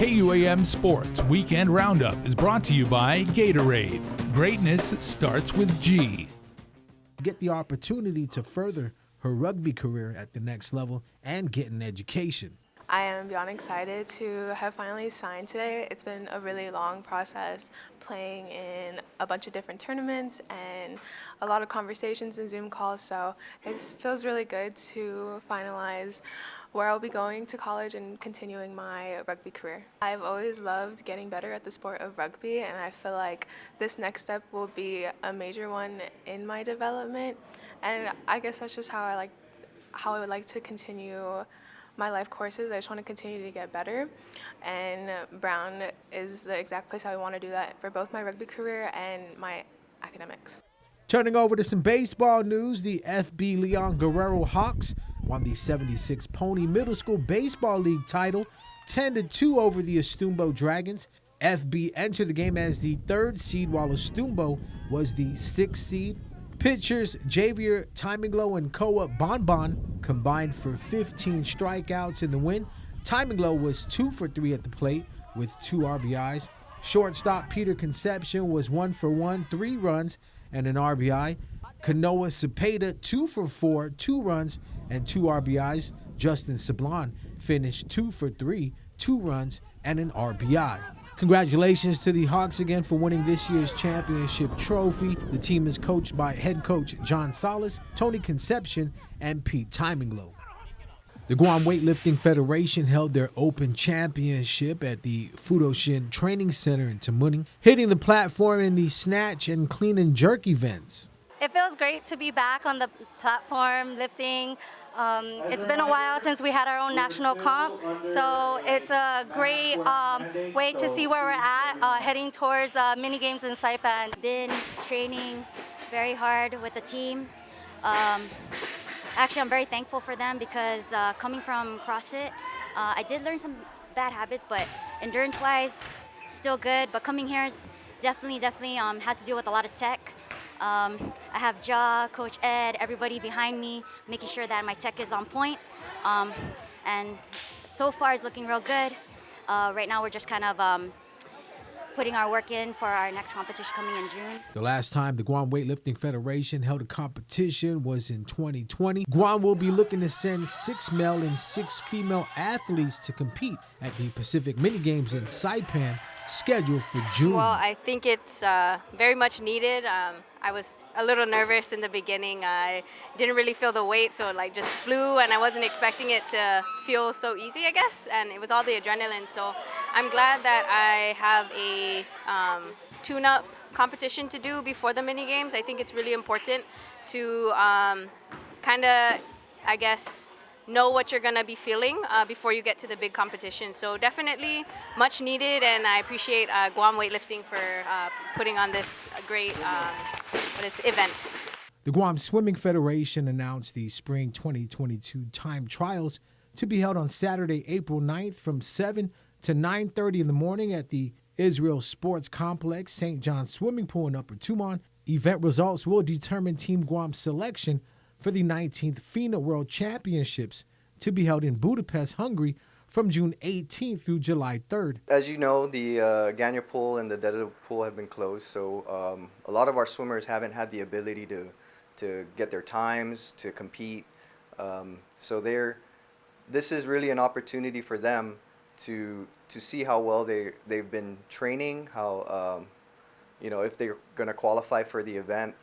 KUAM Sports Weekend Roundup is brought to you by Gatorade. Greatness starts with G. Get the opportunity to further her rugby career at the next level and get an education. I am beyond excited to have finally signed today. It's been a really long process playing in a bunch of different tournaments and a lot of conversations and Zoom calls, so it feels really good to finalize where I'll be going to college and continuing my rugby career. I've always loved getting better at the sport of rugby, and I feel like this next step will be a major one in my development, and I guess that's just how I would like to continue my life courses. I just want to continue to get better, and Brown is the exact place I want to do that for both my rugby career and my academics. Turning over to some baseball news, the FB Leon Guerrero Hawks won the 76 Pony Middle School Baseball League title 10-2 over the Estumbo Dragons. FB entered the game as the 3rd seed while Estumbo was the 6th seed. Pitchers Javier Timinglo and Koa Bonbon combined for 15 strikeouts in the win. Timinglo was 2 for 3 at the plate with 2 RBIs. Shortstop Peter Concepcion was 1 for 1, 3 runs and an RBI. Kanoa Cepeda 2 for 4, 2 runs and 2 RBIs. Justin Sablon finished 2 for 3, 2 runs and an RBI. Congratulations to the Hawks again for winning this year's championship trophy. The team is coached by head coach John Salas, Tony Concepcion, and Pete Timinglo. The Guam Weightlifting Federation held their Open Championship at the Fudoshin Training Center in Tamuning, hitting the platform in the snatch and clean and jerk events. It feels great to be back on the platform lifting. It's been a while since we had our own national comp, so it's a great way to see where we're at, heading towards mini games in Saipan. Been training very hard with the team. Actually, I'm very thankful for them because coming from CrossFit, I did learn some bad habits, but endurance-wise, still good. But coming here definitely has to do with a lot of tech. I have Ja, Coach Ed, everybody behind me, making sure that my tech is on point. And so far it's looking real good. Right now we're just kind of putting our work in for our next competition coming in June. The last time the Guam Weightlifting Federation held a competition was in 2020. Guam will be looking to send 6 male and 6 female athletes to compete at the Pacific Mini Games in Saipan, scheduled for June. Well, I think it's very much needed. I was a little nervous in the beginning. I didn't really feel the weight, so it just flew, and I wasn't expecting it to feel so easy, I guess, and it was all the adrenaline. So I'm glad that I have a tune-up competition to do before the mini games. I think it's really important to kind of, I guess, know what you're going to be feeling before you get to the big competition. So definitely much needed, and I appreciate Guam Weightlifting for putting on this great event. The Guam Swimming Federation announced the spring 2022 time trials to be held on Saturday, April 9th from 7 to 9:30 in the morning at the Israel Sports Complex, St. John's Swimming Pool in Upper Tumon. Event results will determine Team Guam's selection for the 19th FINA World Championships to be held in Budapest, Hungary from June 18th through July 3rd. As you know, the Ganya pool and the Dedda pool have been closed, so a lot of our swimmers haven't had the ability to get their times, to compete. So this is really an opportunity for them to see how well they've been training, how if they're going to qualify for the event.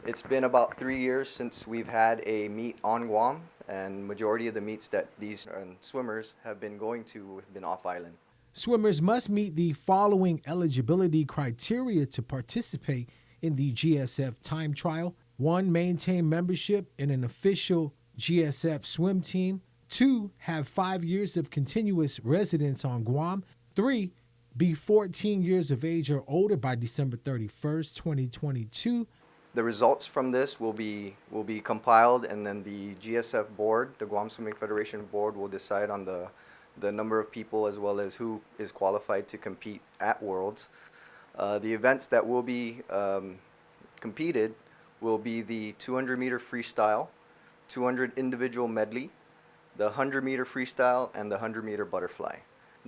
It's been about 3 years since we've had a meet on Guam, and majority of the meets that these swimmers have been going to have been off-island. Swimmers must meet the following eligibility criteria to participate in the GSF time trial. 1, maintain membership in an official GSF swim team. 2, have 5 years of continuous residence on Guam. 3, be 14 years of age or older by December 31st, 2022. The results from this will be compiled, and then the GSF board, the Guam Swimming Federation board, will decide on the number of people as well as who is qualified to compete at Worlds. The events that will be competed will be the 200-meter freestyle, 200 individual medley, the 100-meter freestyle, and the 100-meter butterfly.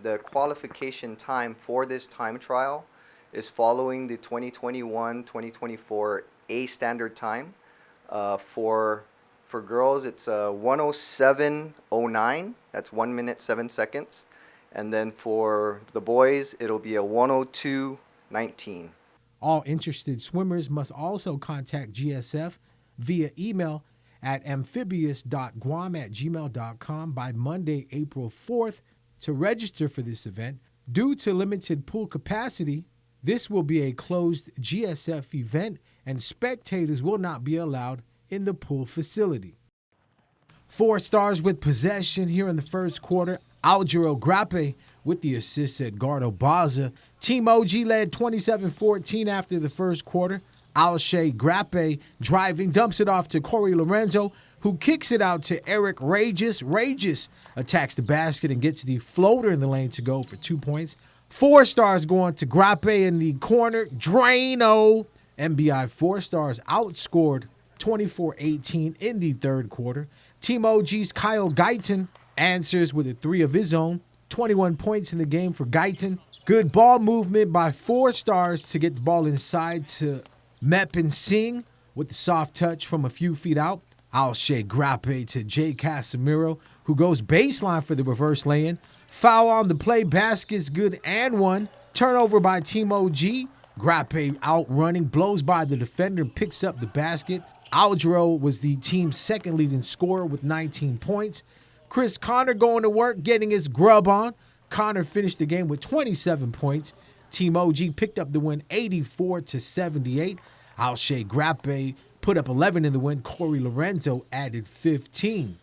the qualification time for this time trial is following the 2021-2024 A standard time. For girls, it's 107.09. That's 1 minute 7 seconds. And then for the boys, it'll be a 102.19. All interested swimmers must also contact GSF via email at amphibious.guam@gmail.com by Monday, April 4th to register for this event. Due to limited pool capacity, this will be a closed GSF event and spectators will not be allowed in the pool facility. 4 stars with possession here in the first quarter. Aljero Grape with the assist at Gardo Baza. Team OG led 27-14 after the first quarter. Alshay Grape driving, dumps it off to Corey Lorenzo, who kicks it out to Eric Regis. Regis attacks the basket and gets the floater in the lane to go for 2 points. 4 stars going to Grape in the corner. Drano. MBI 4 stars outscored 24-18 in the third quarter. Team OG's Kyle Guyton answers with a 3 of his own. 21 points in the game for Guyton. Good ball movement by 4 stars to get the ball inside to Mepin Singh with the soft touch from a few feet out. Alshay Grape to Jay Casemiro, who goes baseline for the reverse lay-in. Foul on the play, basket's good and one. Turnover by Team OG. Grape outrunning, blows by the defender, picks up the basket. Aljero was the team's second leading scorer with 19 points. Chris Connor going to work, getting his grub on. Connor finished the game with 27 points. Team OG picked up the win 84-78. Alshay Grape put up 11 in the win. Corey Lorenzo added 15.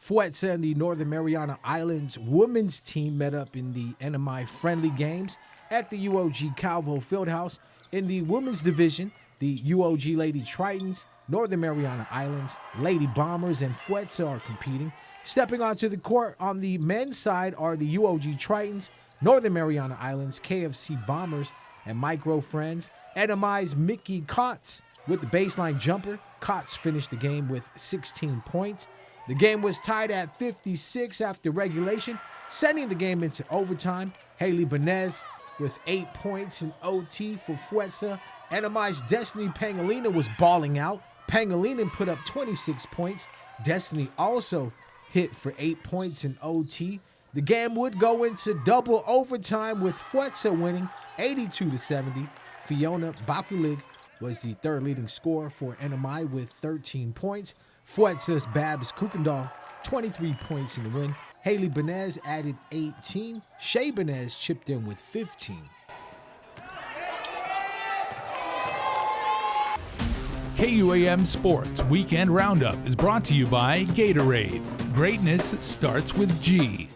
Fuetza and the Northern Mariana Islands women's team met up in the NMI friendly games at the UOG Calvo Fieldhouse. In the women's division, the UOG Lady Tritons, Northern Mariana Islands, Lady Bombers, and Fuetza are competing. Stepping onto the court on the men's side are the UOG Tritons, Northern Mariana Islands, KFC Bombers, and Micro Friends. NMI's Mickey Kotz with the baseline jumper. Kotz finished the game with 16 points. The game was tied at 56 after regulation, sending the game into overtime. Haley Benez with 8 points in OT for Fuetza. NMI's Destiny Pangolina was balling out. Pangolina put up 26 points. Destiny also hit for 8 points in OT. The game would go into double overtime with Fuetza winning 82-70. Fiona Bakulig was the third leading scorer for NMI with 13 points. Fuetza's Babs Kukendall, 23 points in the win. Haley Benez added 18. Shay Benez chipped in with 15. KUAM Sports Weekend Roundup is brought to you by Gatorade. Greatness starts with G.